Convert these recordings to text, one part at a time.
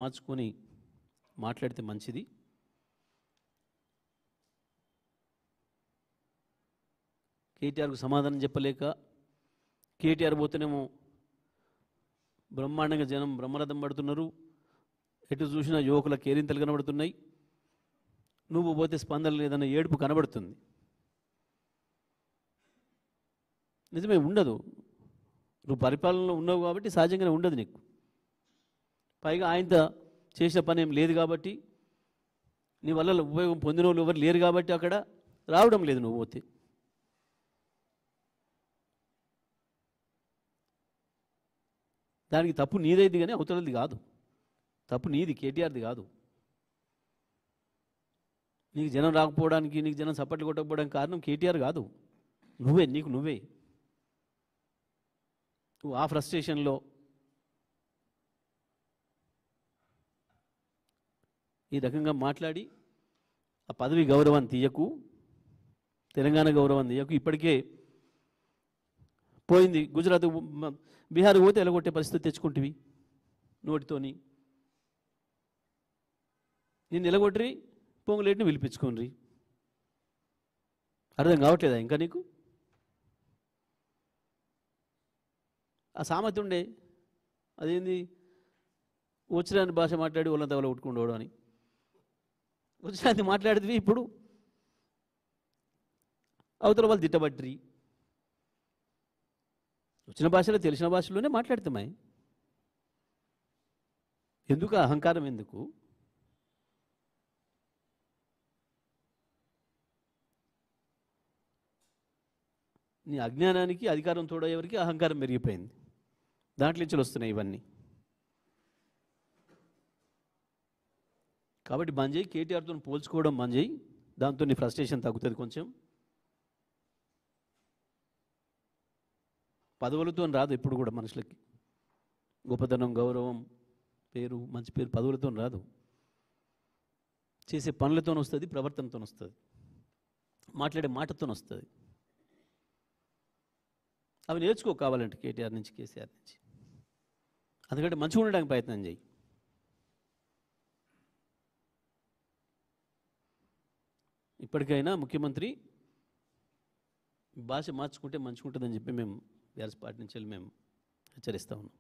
మార్చుకొని మాట్లాడితే మంచిది. కేటీఆర్కు సమాధానం చెప్పలేక కేటీఆర్ పోతేనేమో బ్రహ్మాండంగా జనం బ్రహ్మరథం పడుతున్నారు. ఎటు చూసినా యువకుల కేరింతలు కనబడుతున్నాయి. నువ్వు పోతే స్పందన లేదన్న ఏడుపు కనబడుతుంది. నిజమే, ఉండదు. నువ్వు పరిపాలనలో ఉన్నావు కాబట్టి సహజంగానే ఉండదు నీకు. పైగా ఆయనతో చేసిన పని ఏం లేదు కాబట్టి, నీ వల్ల ఉపయోగం పొందిన వాళ్ళు ఎవరు లేరు కాబట్టి అక్కడ రావడం లేదు నువ్వు పోతే. దానికి తప్పు నీదైంది కానీ అవతలది కాదు. తప్పు నీది, కేటీఆర్ది కాదు. నీకు జనం రాకపోవడానికి, నీకు జనం సపోర్ట్లు కొట్టకపోవడానికి కారణం కేటీఆర్ కాదు, నువ్వే. నువ్వే నువ్వు ఆ ఫ్రస్ట్రేషన్లో ఈ రకంగా మాట్లాడి ఆ పదవి గౌరవాన్ని తీయకు, తెలంగాణ గౌరవాన్ని తీయకు. ఇప్పటికే పోయింది. గుజరాత్, బీహార్ పోతే ఎలగొట్టే పరిస్థితి తెచ్చుకుంటువి నోటితోని. నేను నిలగొట్టి పొంగులేటిని పిలిపించుకోండి. అర్థం కావట్లేదా ఇంకా నీకు? ఆ సామెత ఉండే, అదేంది, వచ్చిరాని భాష మాట్లాడి వాళ్ళ తవల కొట్టుకుండవడం అని. వచ్చిరాని మాట్లాడితే ఇప్పుడు అవతల వాళ్ళు తిట్టబట్టి వచ్చిన భాషలో తెలిసిన భాషలోనే మాట్లాడతామాయి. ఎందుకు అహంకారం? ఎందుకు? నీ అజ్ఞానానికి అధికారం తోడయ్యేవరికి అహంకారం పెరిగిపోయింది. దాంట్లో నుంచి వస్తున్నాయి ఇవన్నీ. కాబట్టి బంద్ చేయి, కేటీఆర్తో పోల్చుకోవడం బంద్ చేయి. దాంతో నీ ఫ్రస్ట్రేషన్ తగ్గుతుంది కొంచెం. పదవులతో రాదు ఎప్పుడు కూడా మనుషులకి. గొప్పతనం, గౌరవం, పేరు, మంచి పేరు పదవులతో రాదు. చేసే పనులతో వస్తుంది, ప్రవర్తనతో వస్తుంది, మాట్లాడే మాటతో వస్తుంది. అవి నేర్చుకో కావాలంటే కేటీఆర్ నుంచి, కేసీఆర్ నుంచి. అందుకంటే మంచిగా ఉండడానికి ప్రయత్నం చేయి. ఇప్పటికైనా ముఖ్యమంత్రి భాష మార్చుకుంటే మంచిగా ఉంటుందని చెప్పి మేము బీఆర్ఎస్ పార్టీ నుంచి వెళ్ళి మేము హెచ్చరిస్తూ ఉన్నాం.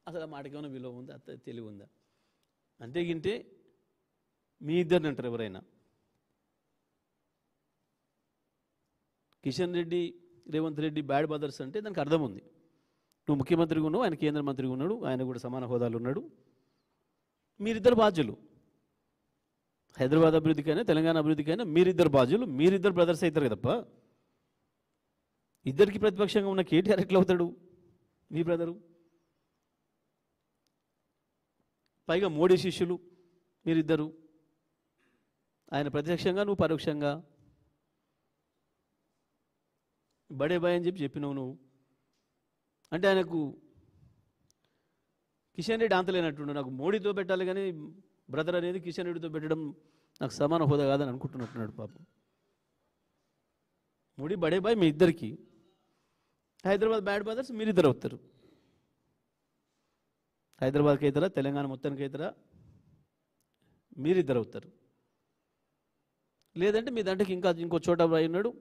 అసలు ఆ మాటకి ఏమైనా విలువ ఉందా? అంత తెలివి ఉందా? అంతేగింటే మీ ఇద్దరిని అంటారు ఎవరైనా. కిషన్ రెడ్డి, రేవంత్ రెడ్డి బ్యాడ్ బ్రదర్స్ అంటే దానికి అర్థం ఉంది. నువ్వు ముఖ్యమంత్రిగా ఉన్నావు, ఆయన కేంద్ర మంత్రిగా ఉన్నాడు, ఆయన కూడా సమాన హోదాలు ఉన్నాడు. మీరిద్దరు బాధ్యులు. హైదరాబాద్ అభివృద్ధికైనా తెలంగాణ అభివృద్ధికైనా మీరిద్దరు బాధ్యులు. మీరిద్దరు బ్రదర్స్ అవుతారు కదప్ప. ఇద్దరికి ప్రతిపక్షంగా ఉన్న కేటీఆర్ ఎట్లా అవుతాడు మీ బ్రదరు? పైగా మోడీ శిష్యులు మీరిద్దరు. ఆయన ప్రత్యక్షంగా, నువ్వు పరోక్షంగా. బడే బాయ్ అని చెప్పినావు నువ్వు. అంటే ఆయనకు కిషన్ రెడ్డి అంతలేనట్టుండు. నాకు మోడీతో పెట్టాలి కానీ బ్రదర్ అనేది కిషన్ రెడ్డితో పెట్టడం నాకు సమాన హోదా కాదని అనుకుంటున్నట్టున్నాడు పాపం. మోడీ బడే బాయ్ మీ ఇద్దరికి. హైదరాబాద్ బ్యాడ్ బ్రదర్స్ మీరిద్దరు అవుతారు. హైదరాబాద్కి అవుతారా, తెలంగాణ మొత్తానికి అవుతారా, మీరిద్దరు అవుతారు. లేదంటే మీ దాంట్లోకి ఇంకో చోట ఉన్నాడు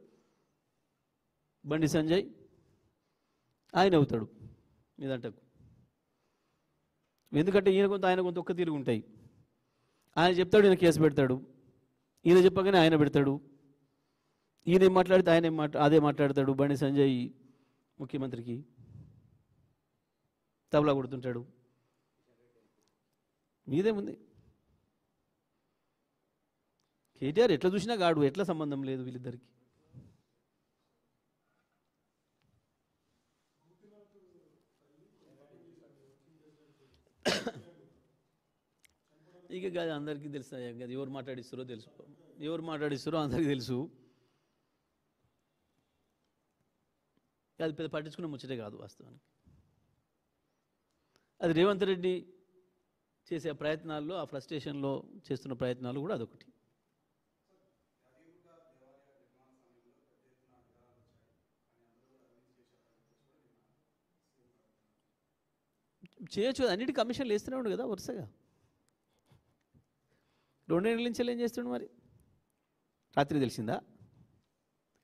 బండి సంజయ్, ఆయన అవుతాడు మీ దాంట్లకు. ఎందుకంటే ఈయన కొంత ఆయన కొంత ఒక్క తీరుగు ఉంటాయి. ఆయన చెప్తాడు, ఈయన కేసు పెడతాడు. ఈయన చెప్పగానే ఆయన పెడతాడు. ఈయన ఏం మాట్లాడితే ఆయన అదే మాట్లాడతాడు. బండి సంజయ్ ముఖ్యమంత్రికి తబలా కొడుతుంటాడు. మీదేముంది? కేటీఆర్ ఎట్లా చూసినా గాడు, ఎట్లా సంబంధం లేదు వీళ్ళిద్దరికి. ఇక కాదు, అందరికీ తెలుసు కదా ఎవరు మాట్లాడిస్తారో తెలుసు. ఎవరు మాట్లాడిస్తారో అందరికీ తెలుసు. అది పెద్ద పట్టించుకునే ముచ్చటే కాదు వాస్తవానికి. అది రేవంత్ రెడ్డి చేసే ప్రయత్నాల్లో, ఆ ఫ్రస్ట్రేషన్లో చేస్తున్న ప్రయత్నాలు కూడా అదొకటి. చేయొచ్చు కదా, అన్నిటి కమిషన్లు వేస్తూనే ఉండు కదా వరుసగా. 2 ఏళ్ళ నుంచి ఏం చేస్తుండు మరి? రాత్రి తెలిసిందా?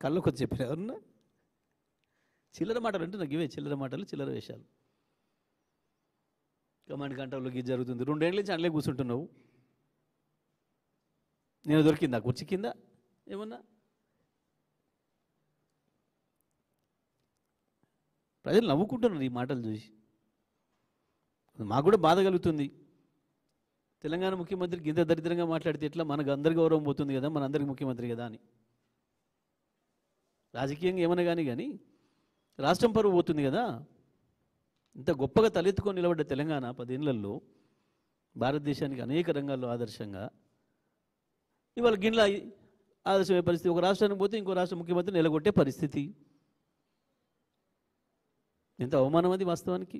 కళ్ళు కొద్ది చెప్పారు ఎవరన్నా? చిల్లర మాటలు అంటే నాకు ఇవే చిల్లర మాటలు, చిల్లర వేషాలు. కమాండ్ కంట్రోల్లో ఇది జరుగుతుంది. 2 ఏళ్ళ నుంచి అందులో కూర్చుంటున్నావు. నేను దొరికిందా కుర్చీ కింద ఏమన్నా? ప్రజలు నవ్వుకుంటున్నారు ఈ మాటలు చూసి. మాకు కూడా బాధ కలుగుతుంది. తెలంగాణ ముఖ్యమంత్రికి ఇంత దరిద్రంగా మాట్లాడితే ఎట్లా? మనకు అందరి గౌరవం పోతుంది కదా, మన అందరికి ముఖ్యమంత్రి కదా అని. రాజకీయంగా ఏమన్నా కానీ రాష్ట్రం పరువు పోతుంది కదా. ఇంత గొప్పగా తలెత్తుకొని నిలబడ్డ తెలంగాణ 10 ఏళ్లలో భారతదేశానికి అనేక రంగాల్లో ఆదర్శంగా ఇవాళ గిన్నెల ఆదర్శమయ్యే పరిస్థితి. ఒక రాష్ట్రానికి పోతే ఇంకో రాష్ట్ర ముఖ్యమంత్రి నిలగొట్టే పరిస్థితి. ఎంత అవమానం అది వాస్తవానికి.